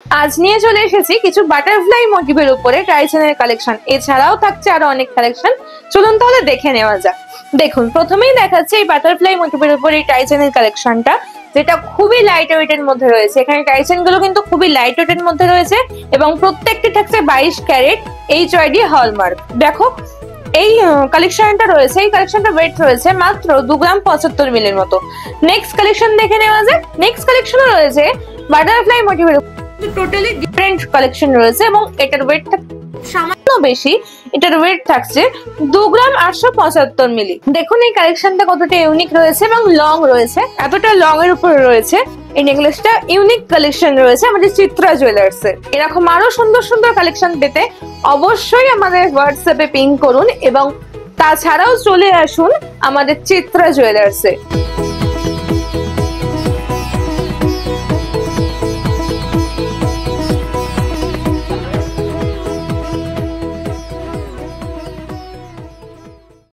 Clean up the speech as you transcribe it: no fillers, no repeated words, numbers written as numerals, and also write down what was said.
আজ নিয়ে চলে এসেছি কিছু বাটারফ্লাই মোটিভের উপরে টাইসনের কালেকশন। এছাড়াও থাকছে আরো অনেক কালেকশন, চলুন তাহলে দেখে নেওয়া যাক। দেখুন, প্রথমেই দেখাচ্ছে এই বাটারফ্লাই মোটিভের উপরে এই টাইসনের কালেকশনটা, যেটা খুবই লাইট ওয়েটের মধ্যে রয়েছে। এখানে টাইসন গুলো কিন্তু খুবই লাইট ওয়েটের মধ্যে রয়েছে এবং প্রত্যেকটি থাকছে 22 ক্যারেট এইচআইডি হলমার্ক। দেখো, এই কালেকশনটা রয়েছে, এই কালেকশনটা ওয়েট রয়েছে মাত্র 2 গ্রাম 75 মিলির মতো। নেক্সট কালেকশন দেখে নেওয়া যাক। নেক্সট কালেকশন রয়েছে বাটারফ্লাই মোটিভের টোটালি ডিফারেন্ট কালেকশন রয়েছে এবং এটার ওয়েটটা সামান্য বেশি। এটার ওয়েট থাকছে 2 গ্রাম 875 মিলি। দেখুন এই কালেকশনটা কতটা ইউনিক রয়েছে এবং লং রয়েছে, এতটা লং এর উপরে রয়েছে। এই নেকলেসটা ইউনিক কালেকশন রয়েছে আমাদের চিত্রা জুয়েলার্স এর। এরকম আরো সুন্দর সুন্দর কালেকশন পেতে অবশ্যই আমাদের হোয়াটসঅ্যাপে পিং করুন এবং তাছাড়াও চলে আসুন আমাদের চিত্রা জুয়েলার্স এ।